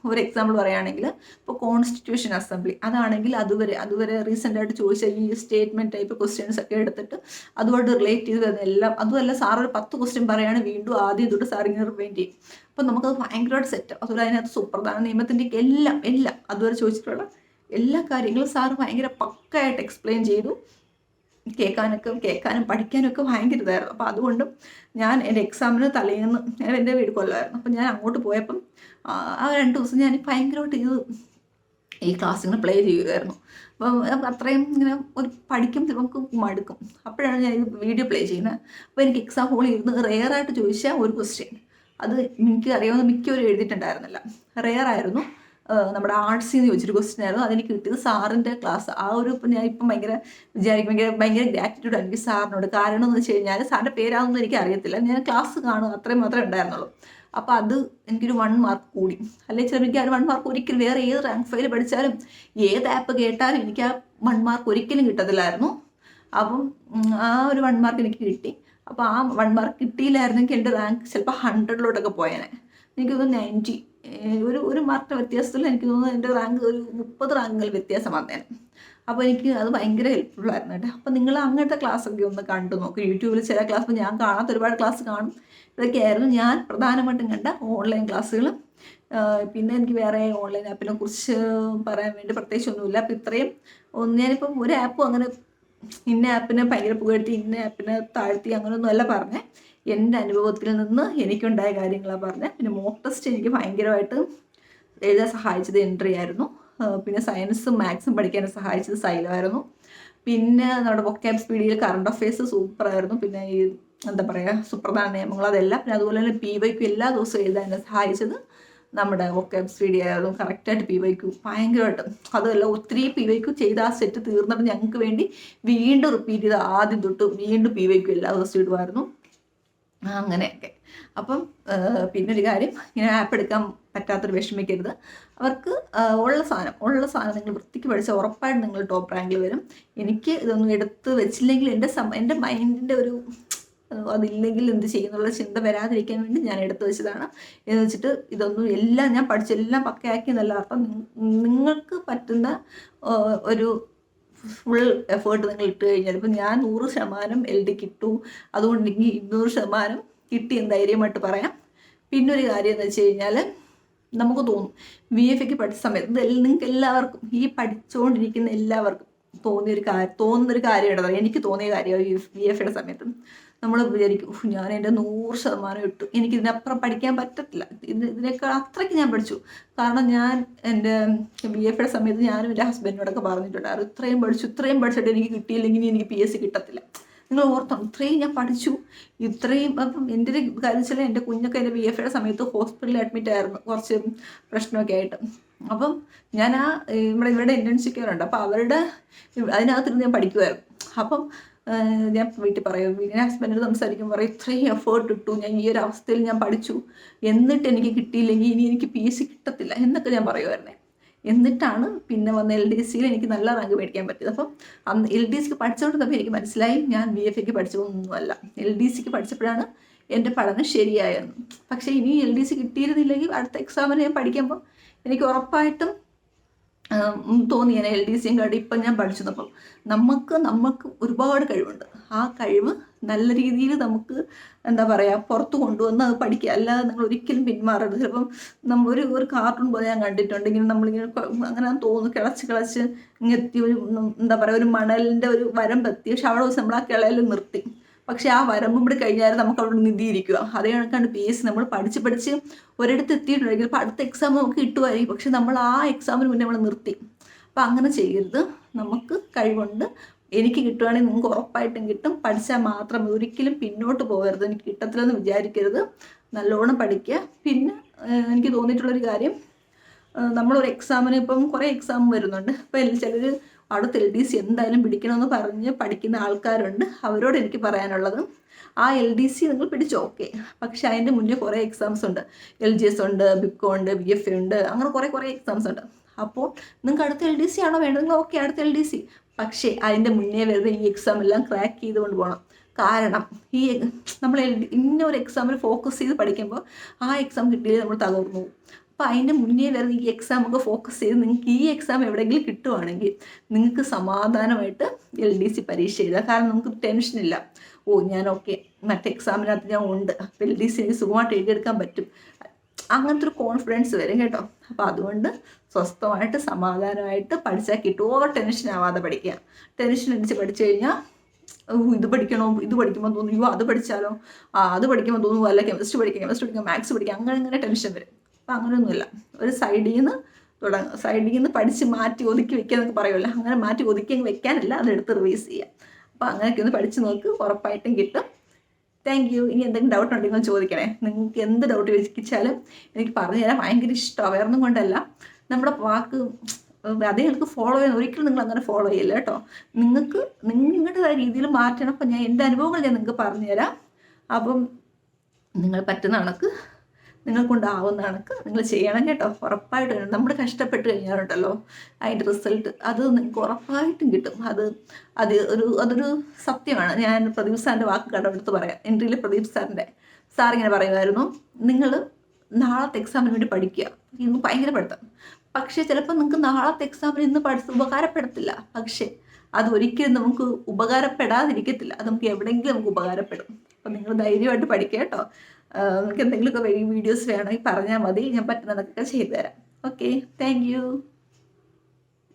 ഒരു എക്സാമ്പിൾ പറയുകയാണെങ്കിൽ ഇപ്പോൾ കോൺസ്റ്റിറ്റ്യൂഷൻ അസംബ്ലി അതാണെങ്കിൽ അതുവരെ റീസെൻ്റായിട്ട് ചോദിച്ച ഈ സ്റ്റേറ്റ്മെൻറ്റ് ടൈപ്പ് ക്വസ്റ്റ്യൻസ് ഒക്കെ എടുത്തിട്ട് അതുമായിട്ട് റിലേറ്റ് ചെയ്ത് വരുന്നതെല്ലാം, അതുമല്ല സാർ ഒരു 10 ക്വസ്റ്റ്യൻ പറയുകയാണ്, വീണ്ടും ആദ്യം തൊട്ട് സാർ ഇങ്ങനെ റിപ്പീറ്റ് ചെയ്യും. അപ്പോൾ നമുക്കത് ഭയങ്കരമായിട്ട് സെറ്റ്. അതുപോലെ അതിനകത്ത് സുപ്രധാന നിയമത്തിൻ്റെ എല്ലാം അതുവരെ ചോദിച്ചിട്ടുള്ള എല്ലാ കാര്യങ്ങളും സാർ ഭയങ്കര പക്കയായിട്ട് എക്സ്പ്ലെയിൻ ചെയ്തു. കേൾക്കാനും പഠിക്കാനൊക്കെ ഭയങ്കര ഇതായിരുന്നു. അപ്പോൾ അതുകൊണ്ടും ഞാൻ എൻ്റെ എക്സാമിന് തലേന്ന് ഞാൻ എൻ്റെ വീട് കൊല്ലമായിരുന്നു. അപ്പോൾ ഞാൻ അങ്ങോട്ട് പോയപ്പം ആ 2 ദിവസം ഞാൻ ഭയങ്കരമായിട്ട് ഈ ക്ലാസ് ഇങ്ങനെ പ്ലേ ചെയ്യുമായിരുന്നു. അപ്പം അത്രയും ഇങ്ങനെ ഒരു പഠിക്കും നമുക്ക് മടുക്കും. അപ്പോഴാണ് ഞാൻ ഇത് വീഡിയോ പ്ലേ ചെയ്യുന്നത്. അപ്പോൾ എനിക്ക് എക്സാം ഹോളിൽ ഇരുന്ന് റെയറായിട്ട് ചോദിച്ചാൽ ഒരു ക്വസ്റ്റ്യൻ, അത് എനിക്ക് അറിയാവുന്ന മിക്കവരും എഴുതിയിട്ടുണ്ടായിരുന്നില്ല, റെയറായിരുന്നു. നമ്മുടെ ആർട്സിൽ നിന്ന് ചോദിച്ചൊരു ക്വസ്റ്റ്യൻ ആയിരുന്നു. അതെനിക്ക് കിട്ടിയത് സാറിൻ്റെ ക്ലാസ്. ആ ഒരു ഞാൻ ഇപ്പം ഭയങ്കര ഗ്രാറ്റിറ്റ്യൂഡ് എനിക്ക് സാറിനോട്. കാരണം എന്ന് വെച്ച് കഴിഞ്ഞാൽ സാറിൻ്റെ പേരാണെന്ന് എനിക്ക് അറിയത്തില്ല, ഞാൻ ക്ലാസ് കാണും, അത്രയും മാത്രമേ ഉണ്ടായിരുന്നുള്ളൂ. അപ്പോൾ അത് എനിക്കൊരു 1 മാർക്ക് കൂടി. അല്ലെങ്കിൽ ചിലപ്പോൾ എനിക്ക് ആ 1 മാർക്ക് ഒരിക്കലും വേറെ ഏത് റാങ്ക് ഫയൽ പഠിച്ചാലും ഏത് ആപ്പ് കേട്ടാലും എനിക്ക് ആ 1 മാർക്ക് ഒരിക്കലും കിട്ടത്തില്ലായിരുന്നു. അപ്പം ആ ഒരു 1 മാർക്ക് എനിക്ക് കിട്ടി. അപ്പോൾ ആ 1 മാർക്ക് കിട്ടിയില്ലായിരുന്നെങ്കിൽ എൻ്റെ റാങ്ക് ചിലപ്പോൾ 100-ലോട്ടൊക്കെ പോയേനെ. എനിക്ക് തോന്നുന്നു 90 ഒരു മാർക്കിൻ്റെ വ്യത്യാസത്തിൽ എനിക്ക് തോന്നുന്നു എൻ്റെ റാങ്ക് ഒരു 30 റാങ്കുകൾ വ്യത്യാസം വന്നേനെ. അപ്പോൾ എനിക്ക് അത് ഭയങ്കര ഹെൽപ്ഫുള്ളായിരുന്നു കേട്ടോ. അപ്പോൾ നിങ്ങൾ അങ്ങനത്തെ ക്ലാസ്സൊക്കെ ഒന്ന് കണ്ടു നോക്കും. യൂട്യൂബിൽ ചില ക്ലാസ് ഞാൻ കാണാത്ത ഒരുപാട് ക്ലാസ് കാണും. ഇതൊക്കെയായിരുന്നു ഞാൻ പ്രധാനമായിട്ടും കണ്ട ഓൺലൈൻ ക്ലാസ്സുകൾ. പിന്നെ എനിക്ക് വേറെ ഓൺലൈൻ ആപ്പിനെ കുറിച്ച് പറയാൻ വേണ്ടി പ്രത്യേകിച്ചൊന്നുമില്ല. അപ്പോൾ ഇത്രയും ഞാനിപ്പം ഒരു ആപ്പും അങ്ങനെ ഇന്ന ആപ്പിനെ ഭയങ്കര പുകഴ്ത്തി ഇന്ന ആപ്പിനെ താഴ്ത്തി അങ്ങനെയൊന്നും അല്ല പറഞ്ഞേ. എൻ്റെ അനുഭവത്തിൽ നിന്ന് എനിക്കുണ്ടായ കാര്യങ്ങളാണ് പറഞ്ഞത്. പിന്നെ മോക്ക് ടെസ്റ്റ് എനിക്ക് ഭയങ്കരമായിട്ട് എഴുതാൻ സഹായിച്ചത് എൻട്രി ആയിരുന്നു. പിന്നെ സയൻസും മാത്സും പഠിക്കാൻ സഹായിച്ചത് സൈലമായിരുന്നു. പിന്നെ നമ്മുടെ വൊക്കാബ് സ്പീഡിയിൽ കറണ്ട് അഫയേഴ്സ് സൂപ്പറായിരുന്നു. പിന്നെ ഈ എന്താ പറയുക സുപ്രധാന നിയമങ്ങൾ അതെല്ലാം. പിന്നെ അതുപോലെ തന്നെ PYQ എല്ലാ ദിവസവും എഴുതാൻ എന്നെ സഹായിച്ചത് നമ്മുടെ വൊക്കാബ് സ്പീഡി ആയിരുന്നു. കറക്റ്റായിട്ട് PYQ ഭയങ്കരമായിട്ട്. അതുമല്ല ഒത്തിരി PYQ ചെയ്ത് ആ സെറ്റ് തീർന്നിട്ട് ഞങ്ങൾക്ക് വേണ്ടി വീണ്ടും റിപ്പീറ്റ് ചെയ്ത് ആദ്യം തൊട്ട് വീണ്ടും PYQ എല്ലാ ദിവസവും ഇടുമായിരുന്നു. അങ്ങനെയൊക്കെ. അപ്പം പിന്നെ ഒരു കാര്യം, ഇങ്ങനെ ആപ്പ് എടുക്കാൻ പറ്റാത്തൊരു വിഷമിക്കരുത്. അവർക്ക് ഉള്ള സാധനം നിങ്ങൾ വൃത്തിക്ക് പഠിച്ചാൽ ഉറപ്പായിട്ട് നിങ്ങൾ ടോപ്പ് റാങ്കിൽ വരും. എനിക്ക് ഇതൊന്നും എടുത്ത് വെച്ചില്ലെങ്കിൽ എൻ്റെ മൈൻഡിൻ്റെ ഒരു അതില്ലെങ്കിൽ എന്ത് ചെയ്യുന്നുള്ള ചിന്ത വരാതിരിക്കാൻ വേണ്ടി ഞാൻ എടുത്തു വെച്ചതാണ്. എന്ന് വെച്ചിട്ട് ഇതൊന്നും എല്ലാം ഞാൻ പഠിച്ചെല്ലാം പക്കയാക്കി എന്നല്ല അർത്ഥം. നിങ്ങൾക്ക് പറ്റുന്ന ഒരു ഫുൾ എഫേർട്ട് നിങ്ങൾ ഇട്ട് കഴിഞ്ഞാൽ ഇപ്പം ഞാൻ 100% LD കിട്ടു, അതുകൊണ്ട് എനിക്ക് 200% കിട്ടി എന്ന് ധൈര്യമായിട്ട് പറയാം. പിന്നൊരു കാര്യം എന്ന് വെച്ച് കഴിഞ്ഞാൽ നമുക്ക് തോന്നും VFAക്ക് പഠിച്ച സമയത്ത് നിങ്ങൾക്ക് എല്ലാവർക്കും ഈ പഠിച്ചുകൊണ്ടിരിക്കുന്ന എല്ലാവർക്കും തോന്നുന്നൊരു കാര്യമാണ്. എനിക്ക് തോന്നിയ കാര്യമാണ് VFAയുടെ സമയത്ത്. നമ്മൾ വിചാരിക്കും ഞാൻ എൻ്റെ 100% ഇട്ടു, എനിക്ക് ഇതിനപ്പുറം പഠിക്കാൻ പറ്റത്തില്ല, ഇതിനേക്കാൾ അത്രയ്ക്ക് ഞാൻ പഠിച്ചു. കാരണം ഞാൻ എൻ്റെ VFAയുടെ സമയത്ത് ഞാനും എൻ്റെ ഹസ്ബൻഡിനോടൊക്കെ പറഞ്ഞിട്ടുണ്ടായിരുന്നു ഇത്രയും പഠിച്ചിട്ട് എനിക്ക് കിട്ടിയില്ലെങ്കിൽ എനിക്ക് PSC കിട്ടത്തില്ല. നിങ്ങൾ ഓർത്തണം, ഇത്രയും ഞാൻ പഠിച്ചു, ഇത്രയും. അപ്പം എൻ്റെ ഒരു കാര്യം വെച്ചാൽ എൻ്റെ കുഞ്ഞൊക്കെ എൻ്റെ VFAയുടെ സമയത്ത് ഹോസ്പിറ്റലിൽ അഡ്മിറ്റ് ആയിരുന്നു, കുറച്ച് പ്രശ്നമൊക്കെ ആയിട്ട്. അപ്പം ഞാൻ ഇവരുടെ ഇൻറ്റേൺഷിപ്പുകളുണ്ട്, അപ്പോൾ അതിനകത്തിരുന്ന് ഞാൻ പഠിക്കുമായിരുന്നു. അപ്പം ഞാൻ വീട്ടിൽ പറയും, ഞാൻ ഹസ്ബൻഡിനോട് സംസാരിക്കും, പറയും ഇത്രയും എഫേർട്ട് ഇട്ടു, ഞാൻ ഈ ഒരു അവസ്ഥയിൽ ഞാൻ പഠിച്ചു, എന്നിട്ട് എനിക്ക് കിട്ടിയില്ലെങ്കിൽ ഇനി എനിക്ക് PSC കിട്ടത്തില്ല എന്നൊക്കെ ഞാൻ പറയുമായിരുന്നേ. എന്നിട്ടാണ് പിന്നെ വന്ന LDCയിൽ എനിക്ക് നല്ല റാങ്ക് മേടിക്കാൻ പറ്റിയത്. അപ്പം അന്ന് LDCക്ക് പഠിച്ചുകൊണ്ടിരുന്നപ്പോൾ എനിക്ക് മനസ്സിലായി ഞാൻ VFAക്ക് പഠിച്ചതൊന്നുമല്ല, LDCക്ക് പഠിച്ചപ്പോഴാണ് എൻ്റെ പഠനം ശരിയായെന്ന്. പക്ഷേ ഇനി LDC കിട്ടിയിരുന്നില്ലെങ്കിൽ അടുത്ത എക്സാമിന് ഞാൻ പഠിക്കുമ്പോൾ എനിക്ക് ഉറപ്പായിട്ടും തോന്നി ഞാൻ LDCയും കാട്ടി ഇപ്പം ഞാൻ പഠിച്ചു. അപ്പം നമുക്ക് ഒരുപാട് കഴിവുണ്ട്. ആ കഴിവ് നല്ല രീതിയിൽ നമുക്ക് എന്താ പറയുക പുറത്ത് കൊണ്ടുവന്ന് അത് പഠിക്കുക. അല്ലാതെ നിങ്ങൾ ഒരിക്കലും പിന്മാറരുത്. ചിലപ്പം ഒരു കാർട്ടൂൺ പോലെ ഞാൻ കണ്ടിട്ടുണ്ട്. ഇങ്ങനെ നമ്മളിങ്ങനെ അങ്ങനെ തോന്നുന്നു കിളച്ച് ഇങ്ങനെ എത്തി എന്താ പറയുക ഒരു മണലിൻ്റെ ഒരു വരമ്പെത്തി. പക്ഷെ അവിടെ വെച്ച് നമ്മൾ ആ കിളയിൽ നിർത്തി. പക്ഷെ ആ വരമ്പ് ഇവിടെ കഴിഞ്ഞാൽ നമുക്ക് അവിടെ നിധിയിരിക്കുക. അതേ കണക്കാണ് PSC. നമ്മൾ പഠിച്ച് ഒരിടത്ത് എത്തിയിട്ടുണ്ടെങ്കിൽ ഇപ്പോൾ അടുത്ത എക്സാം നമുക്ക് കിട്ടുമായിരിക്കും. പക്ഷെ നമ്മൾ ആ എക്സാമിന് മുന്നേ നമ്മൾ നിർത്തി. അപ്പം അങ്ങനെ ചെയ്യരുത്. നമുക്ക് കഴിവുണ്ട്. എനിക്ക് കിട്ടുവാണെങ്കിൽ നിങ്ങൾക്ക് ഉറപ്പായിട്ടും കിട്ടും. പഠിച്ചാൽ മാത്രം ഒരിക്കലും പിന്നോട്ട് പോകരുത്. എനിക്ക് കിട്ടത്തില്ലെന്ന് വിചാരിക്കരുത്. നല്ലോണം പഠിക്കുക. പിന്നെ എനിക്ക് തോന്നിയിട്ടുള്ളൊരു കാര്യം, നമ്മളൊരു എക്സാമിന് ഇപ്പം കുറേ എക്സാം വരുന്നുണ്ട്. അപ്പോൾ ചിലർ അടുത്ത LDC എന്തായാലും പിടിക്കണമെന്ന് പറഞ്ഞ് പഠിക്കുന്ന ആൾക്കാരുണ്ട്. അവരോട് എനിക്ക് പറയാനുള്ളത്, ആ LDC നിങ്ങൾ പിടിച്ചു ഓക്കെ, പക്ഷെ അതിൻ്റെ മുന്നേ കുറേ എക്സാംസ് ഉണ്ട്. LGS ഉണ്ട്, BIPCO ഉണ്ട്, BFA ഉണ്ട്, അങ്ങനെ കുറേ എക്സാംസ് ഉണ്ട്. അപ്പോൾ നിങ്ങൾക്ക് അടുത്ത LDC ആണോ വേണ്ടത്? നിങ്ങൾ ഓക്കെ അടുത്ത LDC, പക്ഷേ അതിൻ്റെ മുന്നേ വരുന്ന ഈ എക്സാം എല്ലാം ക്രാക്ക് ചെയ്തുകൊണ്ട് പോകണം. കാരണം നമ്മൾ ഇന്നൊരു എക്സാമിൽ ഫോക്കസ് ചെയ്ത് പഠിക്കുമ്പോൾ ആ എക്സാം കിട്ടിയാൽ നമ്മൾ തകർന്നു പോകും. അപ്പോൾ അതിൻ്റെ മുന്നേ വരുന്ന ഈ എക്സാമൊക്കെ ഫോക്കസ് ചെയ്ത് നിങ്ങൾക്ക് ഈ എക്സാം എവിടെയെങ്കിലും കിട്ടുവാണെങ്കിൽ നിങ്ങൾക്ക് സമാധാനമായിട്ട് LDC പരീക്ഷ എഴുതാം. കാരണം നമുക്ക് ടെൻഷനില്ല. ഞാൻ ഓക്കെ മറ്റേ എക്സാമിനകത്ത് ഞാൻ ഉണ്ട്, അപ്പോൾ LDC എനിക്ക് സുഖമായിട്ട് എഴുതിയെടുക്കാൻ പറ്റും. അങ്ങനത്തെ ഒരു കോൺഫിഡൻസ് വരും കേട്ടോ. അപ്പോൾ അതുകൊണ്ട് സ്വസ്ഥമായിട്ട് സമാധാനമായിട്ട് പഠിച്ചാൽ കിട്ടും. ഓവർ ടെൻഷൻ ആവാതെ പഠിക്കുക. ടെൻഷൻ അടിച്ച് പഠിച്ചു കഴിഞ്ഞാൽ ഇത് പഠിക്കണോ, ഇത് പഠിക്കുമ്പോൾ തോന്നുന്നു അത് പഠിച്ചാലോ, അത് പഠിക്കുമ്പോൾ തോന്നുന്നു അല്ല കെമിസ്ട്രി പഠിക്കാം, മാത്സ് പഠിക്കാം, അങ്ങനെ ടെൻഷൻ വരും. അപ്പം അങ്ങനെയൊന്നുമില്ല. ഒരു സൈഡിൽ നിന്ന് പഠിച്ച് മാറ്റി ഒതുക്കി വെക്കുക എന്നൊക്കെ പറയുമല്ലോ, അങ്ങനെ മാറ്റി ഒതുക്കി വെക്കാനല്ല, അതെടുത്ത് റിവൈസ് ചെയ്യുക. അപ്പോൾ അങ്ങനെയൊക്കെ ഒന്ന് പഠിച്ച് നോക്ക്, ഉറപ്പായിട്ടും കിട്ടും. Thank you. ഇനി എന്തെങ്കിലും ഡൗട്ട് ഉണ്ടെങ്കിൽ ചോദിക്കണേ. നിങ്ങൾക്ക് എന്ത് ഡൗട്ട് ചോദിച്ചാലും എനിക്ക് പറഞ്ഞു തരാൻ ഭയങ്കര ഇഷ്ടമാണ്. വേറൊന്നും കൊണ്ടല്ല, നമ്മുടെ വാക്ക് അതേക്ക് ഫോളോ ചെയ്യാൻ ഒരിക്കലും നിങ്ങൾ അങ്ങനെ ഫോളോ ചെയ്യില്ല കേട്ടോ. നിങ്ങൾക്ക് നിങ്ങളുടേതായ രീതിയിൽ മാറ്റണം. അപ്പം ഞാൻ എൻ്റെ അനുഭവങ്ങൾ ഞാൻ നിങ്ങൾക്ക് പറഞ്ഞു തരാം. അപ്പം നിങ്ങൾ പറ്റുന്ന കണക്ക്, നിങ്ങൾ കൊണ്ടാവുന്ന കണക്ക് നിങ്ങൾ ചെയ്യണം കേട്ടോ. ഉറപ്പായിട്ടും നമ്മൾ കഷ്ടപ്പെട്ട് കഴിഞ്ഞാലുണ്ടല്ലോ അതിൻ്റെ റിസൾട്ട് അത് നിങ്ങൾക്ക് ഉറപ്പായിട്ടും കിട്ടും. അതൊരു സത്യമാണ്. ഞാൻ പ്രദീപ് സാറിൻ്റെ വാക്ക് കടമെടുത്ത് പറയാം. എൻട്രിയിൽ പ്രദീപ് സാർ ഇങ്ങനെ പറയുമായിരുന്നു, നിങ്ങൾ നാളത്തെ എക്സാമിന് വേണ്ടി പഠിക്കുക. ഇന്ന് ഭയങ്കര പഠിത്തം, പക്ഷേ ചിലപ്പോൾ നിങ്ങൾക്ക് നാളത്തെ എക്സാമിന് ഇന്ന് പഠിച്ച് ഉപകാരപ്പെടത്തില്ല. പക്ഷേ അത് ഒരിക്കലും നമുക്ക് ഉപകാരപ്പെടാതിരിക്കത്തില്ല. അത് നമുക്ക് എവിടെയെങ്കിലും നമുക്ക് ഉപകാരപ്പെടും. അപ്പം നിങ്ങൾ ധൈര്യമായിട്ട് പഠിക്കുക കേട്ടോ. നിങ്ങൾക്ക് എന്തെങ്കിലുമൊക്കെ വീഡിയോസ് വേണമെങ്കിൽ പറഞ്ഞാൽ മതി, ഞാൻ പറ്റുന്നതൊക്കെ ചെയ്തു തരാം. Okay, thank you.